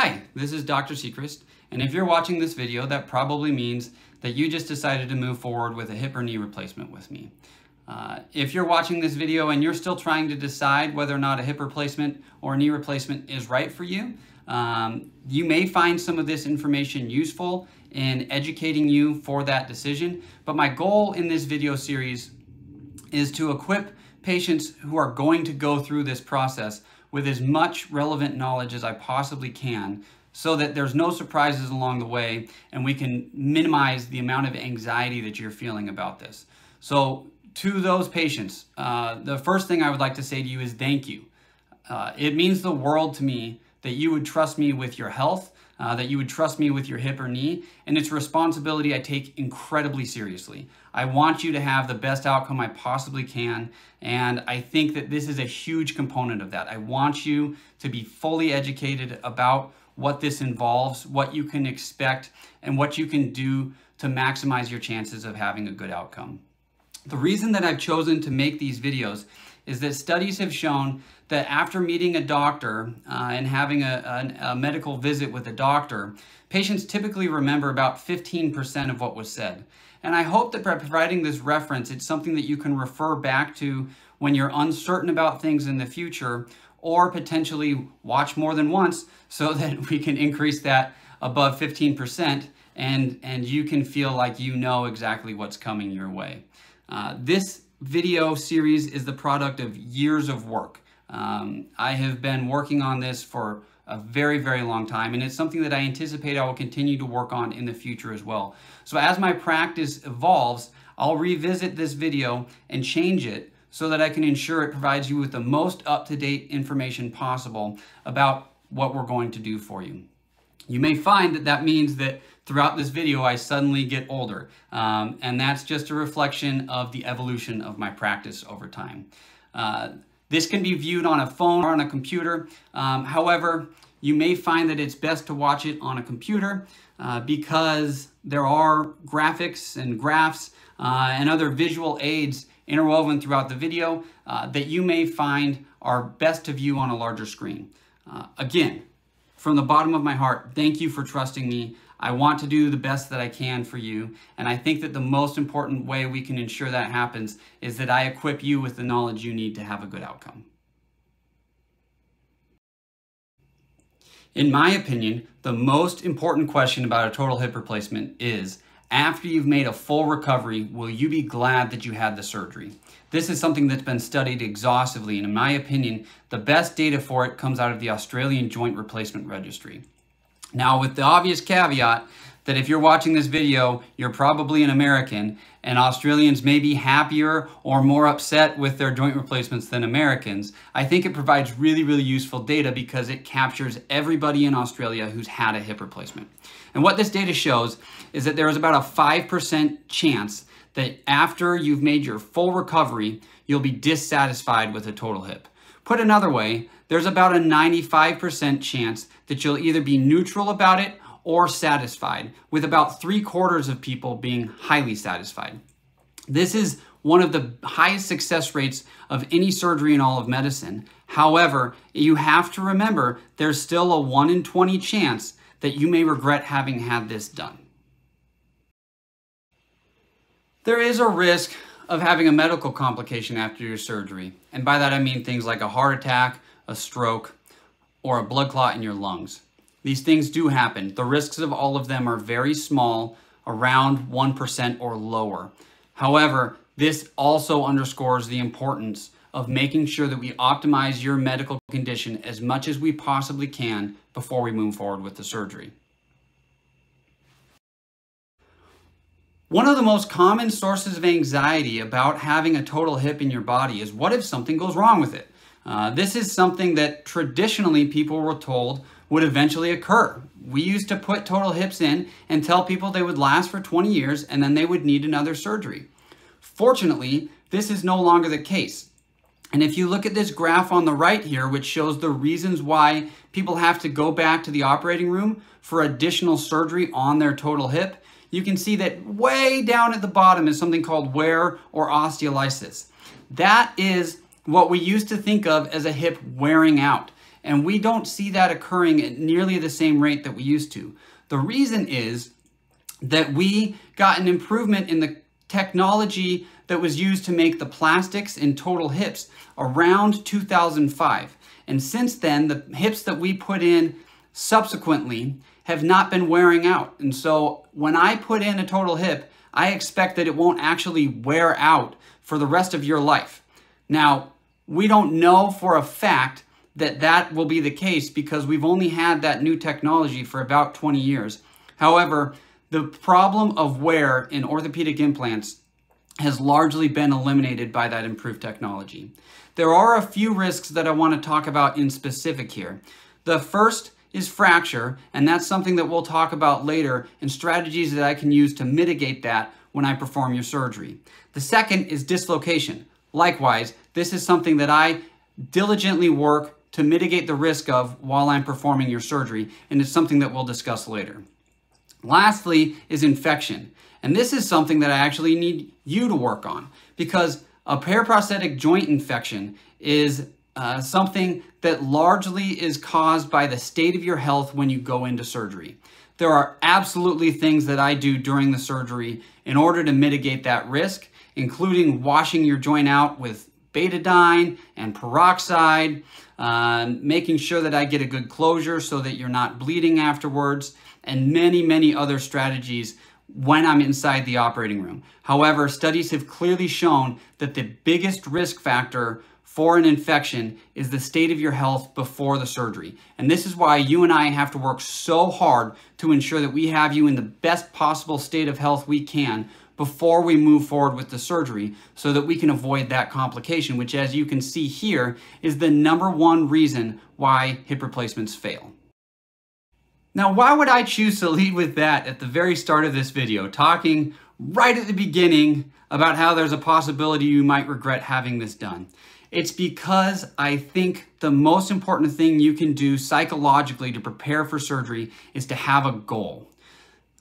Hi, this is Dr. Sechrist, and if you're watching this video, that probably means that you just decided to move forward with a hip or knee replacement with me. If you're watching this video and you're still trying to decide whether or not a hip replacement or a knee replacement is right for you, you may find some of this information useful in educating you for that decision. But my goal in this video series is to equip patients who are going to go through this process with as much relevant knowledge as I possibly can, so that there's no surprises along the way and we can minimize the amount of anxiety that you're feeling about this. So to those patients, the first thing I would like to say to you is thank you. It means the world to me that you would trust me with your health, that you would trust me with your hip or knee, and it's a responsibility I take incredibly seriously. I want you to have the best outcome I possibly can, and I think that this is a huge component of that. I want you to be fully educated about what this involves, what you can expect, and what you can do to maximize your chances of having a good outcome. The reason that I've chosen to make these videos is that studies have shown that after meeting a doctor and having a medical visit with a doctor, patients typically remember about 15% of what was said. And I hope that by providing this reference, it's something that you can refer back to when you're uncertain about things in the future, or potentially watch more than once so that we can increase that above 15% and you can feel like you know exactly what's coming your way. This video series is the product of years of work. I have been working on this for a very, very long time, and it's something that I anticipate I will continue to work on in the future as well. So as my practice evolves, I'll revisit this video and change it so that I can ensure it provides you with the most up-to-date information possible about what we're going to do for you. You may find that that means that throughout this video, I suddenly get older, and that's just a reflection of the evolution of my practice over time. This can be viewed on a phone or on a computer. However, you may find that it's best to watch it on a computer because there are graphics and graphs and other visual aids interwoven throughout the video that you may find are best to view on a larger screen. Again, from the bottom of my heart, thank you for trusting me. I want to do the best that I can for you, and I think that the most important way we can ensure that happens is that I equip you with the knowledge you need to have a good outcome. In my opinion, the most important question about a total hip replacement is, after you've made a full recovery, will you be glad that you had the surgery? This is something that's been studied exhaustively, and in my opinion, the best data for it comes out of the Australian Joint Replacement Registry. Now, with the obvious caveat that if you're watching this video, you're probably an American, and Australians may be happier or more upset with their joint replacements than Americans, I think it provides really, really useful data because it captures everybody in Australia who's had a hip replacement. And what this data shows is that there is about a 5% chance that after you've made your full recovery, you'll be dissatisfied with a total hip. Put another way, there's about a 95% chance that you'll either be neutral about it or satisfied, with about 3/4 of people being highly satisfied. This is one of the highest success rates of any surgery in all of medicine. However, you have to remember there's still a 1 in 20 chance that you may regret having had this done. There is a risk of having a medical complication after your surgery, and by that I mean things like a heart attack, a stroke, or a blood clot in your lungs. These things do happen. The risks of all of them are very small, around 1% or lower. However, this also underscores the importance of making sure that we optimize your medical condition as much as we possibly can before we move forward with the surgery. One of the most common sources of anxiety about having a total hip in your body is, what if something goes wrong with it? This is something that traditionally people were told would eventually occur. We used to put total hips in and tell people they would last for 20 years and then they would need another surgery. Fortunately, this is no longer the case. And if you look at this graph on the right here, which shows the reasons why people have to go back to the operating room for additional surgery on their total hip, you can see that way down at the bottom is something called wear or osteolysis. That is what we used to think of as a hip wearing out. And we don't see that occurring at nearly the same rate that we used to. The reason is that we got an improvement in the technology that was used to make the plastics in total hips around 2005. And since then, the hips that we put in subsequently have not been wearing out. And so when I put in a total hip, I expect that it won't actually wear out for the rest of your life. Now, we don't know for a fact that that will be the case because we've only had that new technology for about 20 years. However, the problem of wear in orthopedic implants has largely been eliminated by that improved technology. There are a few risks that I want to talk about in specific here. The first is fracture, and that's something that we'll talk about later and strategies that I can use to mitigate that when I perform your surgery. The second is dislocation. Likewise, this is something that I diligently work to mitigate the risk of while I'm performing your surgery, and it's something that we'll discuss later. Lastly is infection, and this is something that I actually need you to work on because a paraprosthetic joint infection is something that largely is caused by the state of your health when you go into surgery. There are absolutely things that I do during the surgery in order to mitigate that risk, including washing your joint out with betadine and peroxide, making sure that I get a good closure so that you're not bleeding afterwards, and many, many other strategies when I'm inside the operating room. However, studies have clearly shown that the biggest risk factor for an infection is the state of your health before the surgery. And this is why you and I have to work so hard to ensure that we have you in the best possible state of health we can before we move forward with the surgery so that we can avoid that complication, which, as you can see here, is the #1 reason why hip replacements fail. Now, why would I choose to lead with that at the very start of this video, talking right at the beginning about how there's a possibility you might regret having this done? It's because I think the most important thing you can do psychologically to prepare for surgery is to have a goal.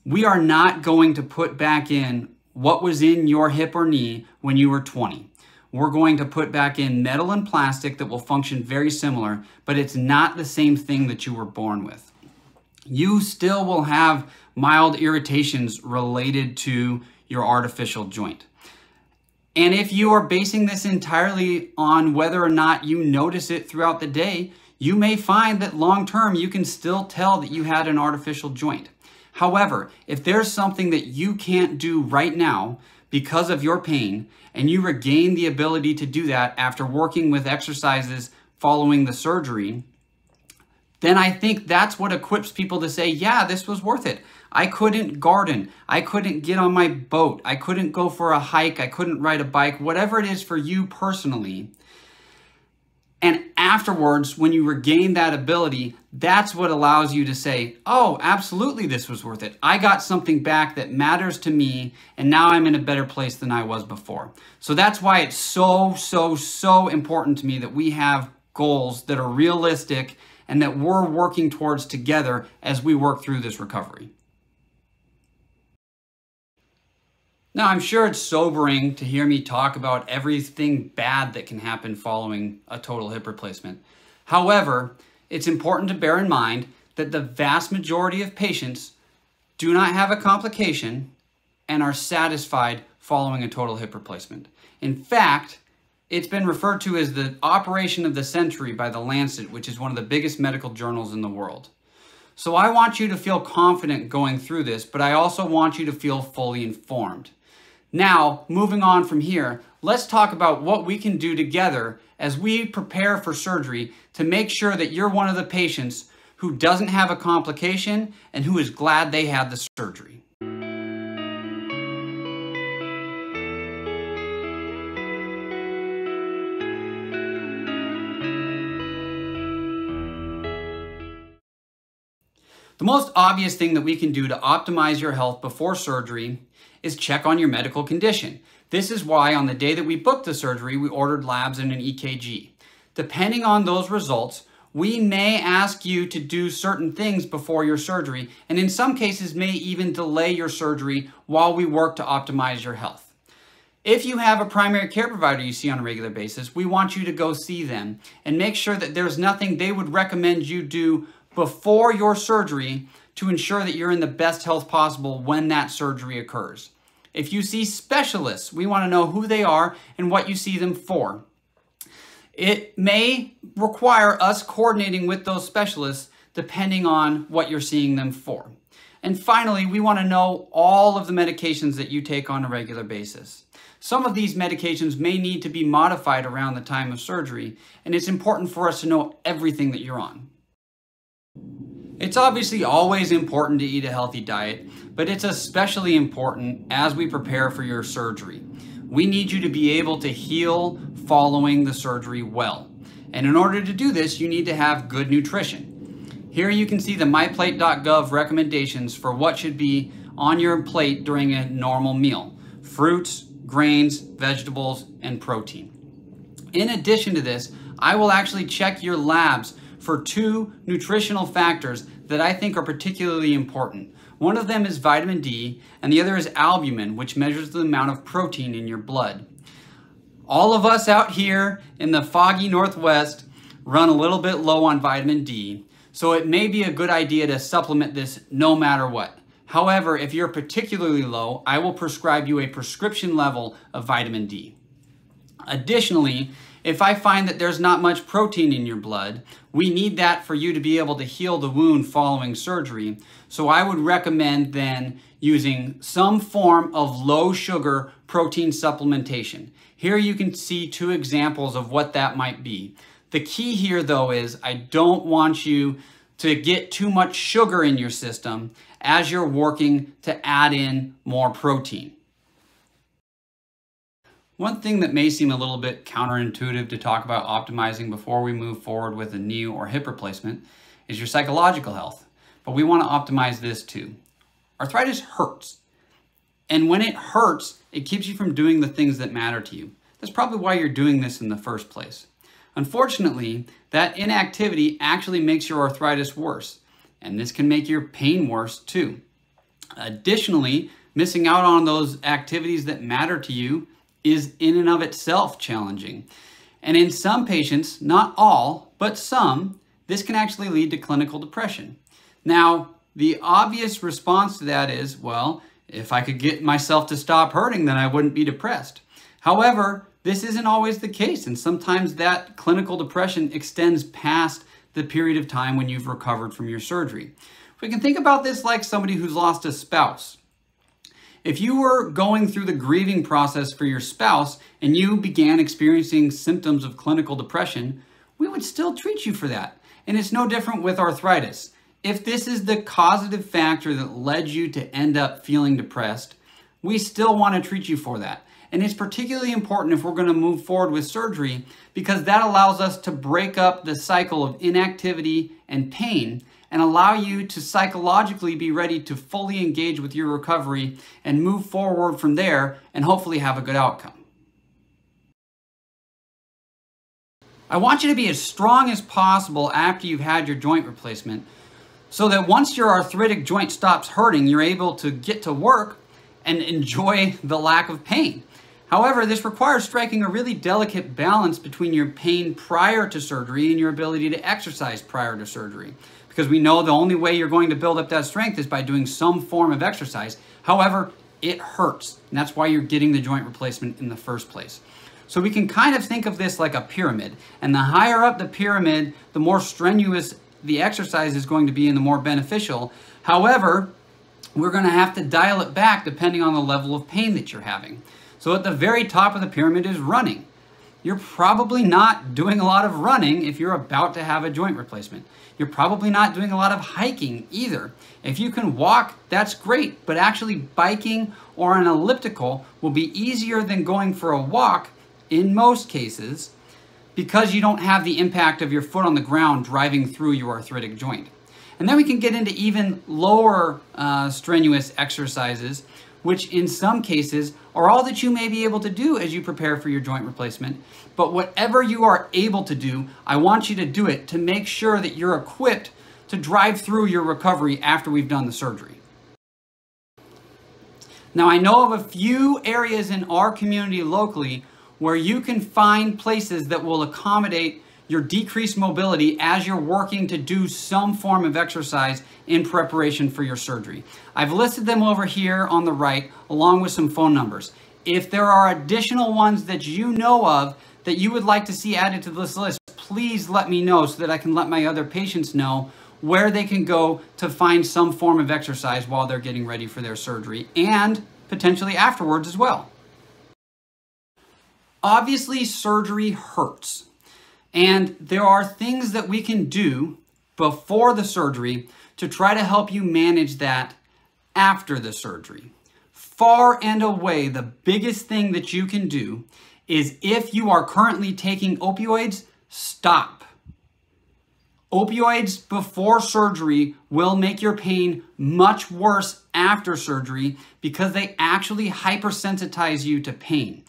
We are not going to put back in what was in your hip or knee when you were 20. We're going to put back in metal and plastic that will function very similar, but it's not the same thing that you were born with. You still will have mild irritations related to your artificial joint. And if you are basing this entirely on whether or not you notice it throughout the day, you may find that long-term you can still tell that you had an artificial joint. However, if there's something that you can't do right now because of your pain, and you regain the ability to do that after working with exercises following the surgery, then I think that's what equips people to say, yeah, this was worth it. I couldn't garden. I couldn't get on my boat. I couldn't go for a hike. I couldn't ride a bike, whatever it is for you personally. And afterwards, when you regain that ability, that's what allows you to say, oh, absolutely, this was worth it. I got something back that matters to me, and now I'm in a better place than I was before. So that's why it's so important to me that we have goals that are realistic and that we're working towards together as we work through this recovery. Now, I'm sure it's sobering to hear me talk about everything bad that can happen following a total hip replacement. However, it's important to bear in mind that the vast majority of patients do not have a complication and are satisfied following a total hip replacement. In fact, it's been referred to as the operation of the century by The Lancet, which is one of the biggest medical journals in the world. So I want you to feel confident going through this, but I also want you to feel fully informed. Now, moving on from here, let's talk about what we can do together as we prepare for surgery to make sure that you're one of the patients who doesn't have a complication and who is glad they had the surgery. The most obvious thing that we can do to optimize your health before surgery is check on your medical condition. This is why on the day that we booked the surgery, we ordered labs and an EKG. Depending on those results, we may ask you to do certain things before your surgery, and in some cases may even delay your surgery while we work to optimize your health. If you have a primary care provider you see on a regular basis, we want you to go see them and make sure that there's nothing they would recommend you do before your surgery to ensure that you're in the best health possible when that surgery occurs. If you see specialists, we want to know who they are and what you see them for. It may require us coordinating with those specialists depending on what you're seeing them for. And finally, we want to know all of the medications that you take on a regular basis. Some of these medications may need to be modified around the time of surgery, and it's important for us to know everything that you're on. It's obviously always important to eat a healthy diet, but it's especially important as we prepare for your surgery. We need you to be able to heal following the surgery well. And in order to do this, you need to have good nutrition. Here you can see the myplate.gov recommendations for what should be on your plate during a normal meal: fruits, grains, vegetables, and protein. In addition to this, I will actually check your labs for 2 nutritional factors that I think are particularly important. One of them is vitamin D, and the other is albumin, which measures the amount of protein in your blood. All of us out here in the foggy Northwest run a little bit low on vitamin D, so it may be a good idea to supplement this no matter what. However, if you're particularly low, I will prescribe you a prescription level of vitamin D. Additionally, if I find that there's not much protein in your blood, we need that for you to be able to heal the wound following surgery. So I would recommend then using some form of low sugar protein supplementation. Here you can see 2 examples of what that might be. The key here though is I don't want you to get too much sugar in your system as you're working to add in more protein. One thing that may seem a little bit counterintuitive to talk about optimizing before we move forward with a knee or hip replacement is your psychological health, but we want to optimize this too. Arthritis hurts, and when it hurts, it keeps you from doing the things that matter to you. That's probably why you're doing this in the first place. Unfortunately, that inactivity actually makes your arthritis worse, and this can make your pain worse too. Additionally, missing out on those activities that matter to you is in and of itself challenging. And in some patients, not all, but some, this can actually lead to clinical depression. Now, the obvious response to that is, well, if I could get myself to stop hurting, then I wouldn't be depressed. However, this isn't always the case, and sometimes that clinical depression extends past the period of time when you've recovered from your surgery. We can think about this like somebody who's lost a spouse. If you were going through the grieving process for your spouse and you began experiencing symptoms of clinical depression, we would still treat you for that. And it's no different with arthritis. If this is the causative factor that led you to end up feeling depressed, we still want to treat you for that. And it's particularly important if we're going to move forward with surgery because that allows us to break up the cycle of inactivity and pain and allow you to psychologically be ready to fully engage with your recovery and move forward from there and hopefully have a good outcome. I want you to be as strong as possible after you've had your joint replacement so that once your arthritic joint stops hurting, you're able to get to work and enjoy the lack of pain. However, this requires striking a really delicate balance between your pain prior to surgery and your ability to exercise prior to surgery. Because we know the only way you're going to build up that strength is by doing some form of exercise. However, it hurts, and that's why you're getting the joint replacement in the first place. So we can kind of think of this like a pyramid, and the higher up the pyramid, the more strenuous the exercise is going to be and the more beneficial. However, we're going to have to dial it back depending on the level of pain that you're having. So at the very top of the pyramid is running. You're probably not doing a lot of running if you're about to have a joint replacement. You're probably not doing a lot of hiking either. If you can walk, that's great, but actually biking or an elliptical will be easier than going for a walk in most cases because you don't have the impact of your foot on the ground driving through your arthritic joint. And then we can get into even lower strenuous exercises, which in some cases are all that you may be able to do as you prepare for your joint replacement. But whatever you are able to do, I want you to do it to make sure that you're equipped to drive through your recovery after we've done the surgery. Now, I know of a few areas in our community locally where you can find places that will accommodate your decreased mobility as you're working to do some form of exercise in preparation for your surgery. I've listed them over here on the right, along with some phone numbers. If there are additional ones that you know of that you would like to see added to this list, please let me know so that I can let my other patients know where they can go to find some form of exercise while they're getting ready for their surgery and potentially afterwards as well. Obviously, surgery hurts. And there are things that we can do before the surgery to try to help you manage that after the surgery. Far and away, the biggest thing that you can do is, if you are currently taking opioids, stop. Opioids before surgery will make your pain much worse after surgery because they actually hypersensitize you to pain.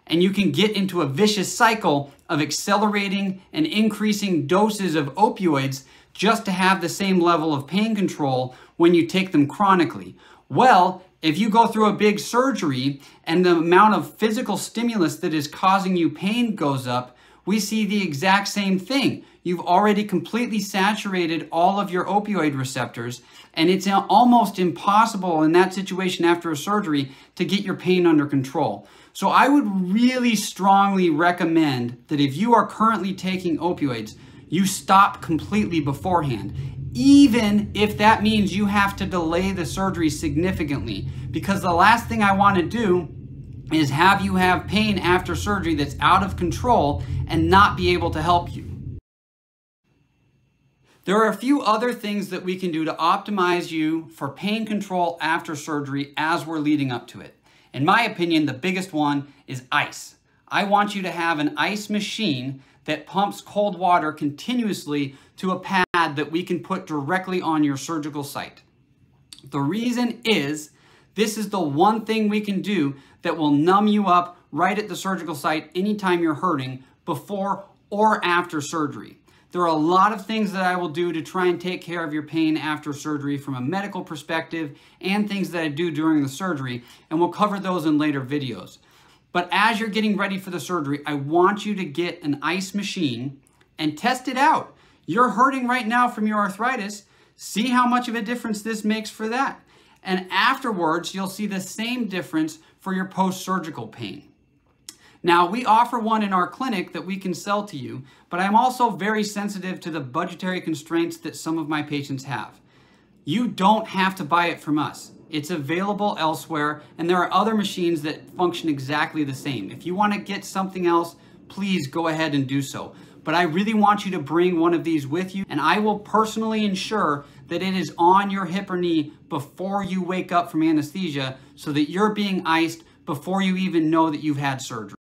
And you can get into a vicious cycle of accelerating and increasing doses of opioids just to have the same level of pain control when you take them chronically. Well, if you go through a big surgery and the amount of physical stimulus that is causing you pain goes up, we see the exact same thing. You've already completely saturated all of your opioid receptors, and it's almost impossible in that situation after a surgery to get your pain under control. So I would really strongly recommend that if you are currently taking opioids, you stop completely beforehand, even if that means you have to delay the surgery significantly, because the last thing I want to do is have you have pain after surgery that's out of control and not be able to help you. There are a few other things that we can do to optimize you for pain control after surgery as we're leading up to it. In my opinion, the biggest one is ice. I want you to have an ice machine that pumps cold water continuously to a pad that we can put directly on your surgical site. The reason is, this is the one thing we can do that will numb you up right at the surgical site anytime you're hurting, before or after surgery. There are a lot of things that I will do to try and take care of your pain after surgery from a medical perspective, and things that I do during the surgery, and we'll cover those in later videos. But as you're getting ready for the surgery, I want you to get an ice machine and test it out. You're hurting right now from your arthritis. See how much of a difference this makes for that. And afterwards, you'll see the same difference for your post-surgical pain. Now, we offer one in our clinic that we can sell to you, but I'm also very sensitive to the budgetary constraints that some of my patients have. You don't have to buy it from us. It's available elsewhere, and there are other machines that function exactly the same. If you want to get something else, please go ahead and do so. But I really want you to bring one of these with you, and I will personally ensure that it is on your hip or knee before you wake up from anesthesia, so that you're being iced before you even know that you've had surgery.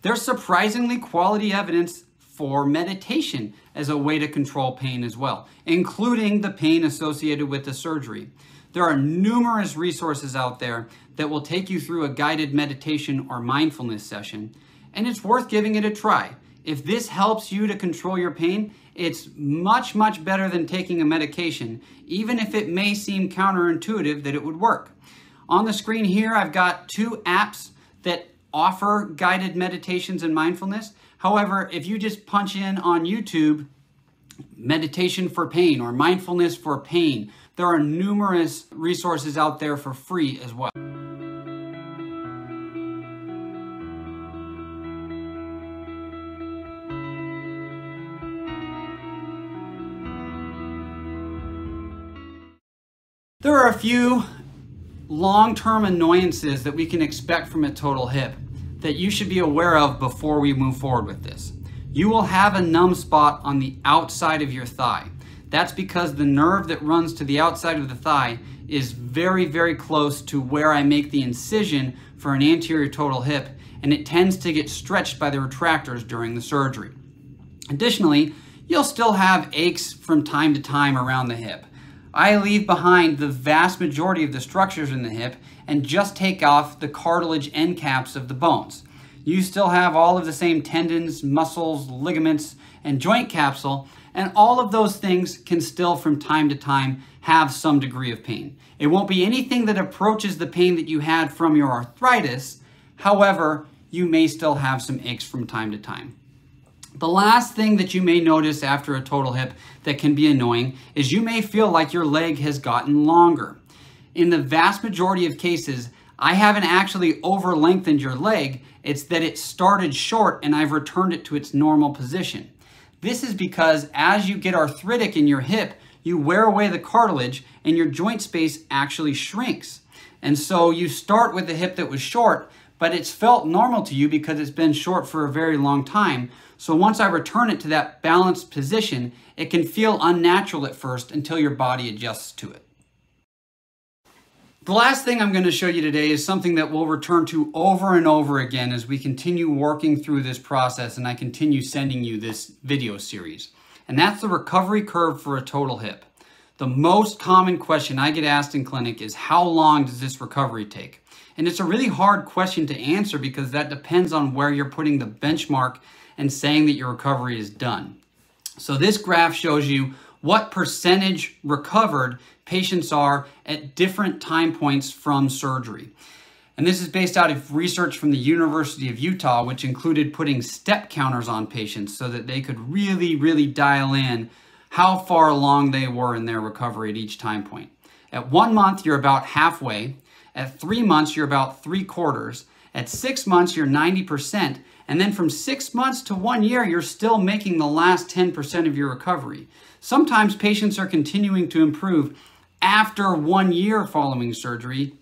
There's surprisingly quality evidence for meditation as a way to control pain as well, including the pain associated with the surgery. There are numerous resources out there that will take you through a guided meditation or mindfulness session, and it's worth giving it a try. If this helps you to control your pain, it's much, much better than taking a medication, even if it may seem counterintuitive that it would work. On the screen here, I've got 2 apps that offer guided meditations and mindfulness. However, if you just punch in on YouTube, meditation for pain or mindfulness for pain, there are numerous resources out there for free as well. There are a few long-term annoyances that we can expect from a total hip that you should be aware of before we move forward with this. You will have a numb spot on the outside of your thigh. That's because the nerve that runs to the outside of the thigh is very, very close to where I make the incision for an anterior total hip, and it tends to get stretched by the retractors during the surgery. Additionally, you'll still have aches from time to time around the hip. I leave behind the vast majority of the structures in the hip and just take off the cartilage end caps of the bones. You still have all of the same tendons, muscles, ligaments, and joint capsule, And all of those things can still from time to time have some degree of pain. It won't be anything that approaches the pain that you had from your arthritis. However, you may still have some aches from time to time. The last thing that you may notice after a total hip that can be annoying is you may feel like your leg has gotten longer. In the vast majority of cases, I haven't actually over-lengthened your leg. It's that it started short and I've returned it to its normal position. This is because as you get arthritic in your hip, you wear away the cartilage and your joint space actually shrinks. And so you start with a hip that was short, but it's felt normal to you because it's been short for a very long time. So once I return it to that balanced position, it can feel unnatural at first until your body adjusts to it. The last thing I'm going to show you today is something that we'll return to over and over again as we continue working through this process and I continue sending you this video series. And that's the recovery curve for a total hip. The most common question I get asked in clinic is, how long does this recovery take? And it's a really hard question to answer because that depends on where you're putting the benchmark and saying that your recovery is done. So this graph shows you what percentage recovered patients are at different time points from surgery. And this is based out of research from the University of Utah, which included putting step counters on patients so that they could really dial in how far along they were in their recovery at each time point. At 1 month, you're about halfway. At 3 months, you're about 3/4. At 6 months, you're 90%. And then from 6 months to 1 year, you're still making the last 10% of your recovery. Sometimes patients are continuing to improve after 1 year following surgery,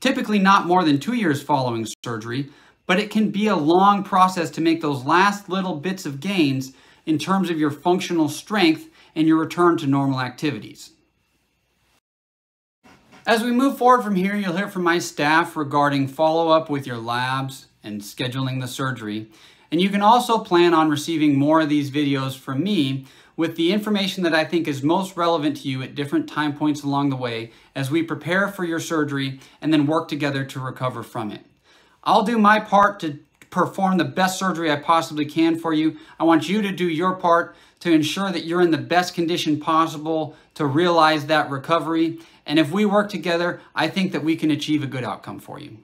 typically not more than 2 years following surgery, but it can be a long process to make those last little bits of gains in terms of your functional strength and your return to normal activities. As we move forward from here, you'll hear from my staff regarding follow-up with your labs and scheduling the surgery. And you can also plan on receiving more of these videos from me with the information that I think is most relevant to you at different time points along the way as we prepare for your surgery and then work together to recover from it. I'll do my part to perform the best surgery I possibly can for you. I want you to do your part to ensure that you're in the best condition possible to realize that recovery. And if we work together, I think that we can achieve a good outcome for you.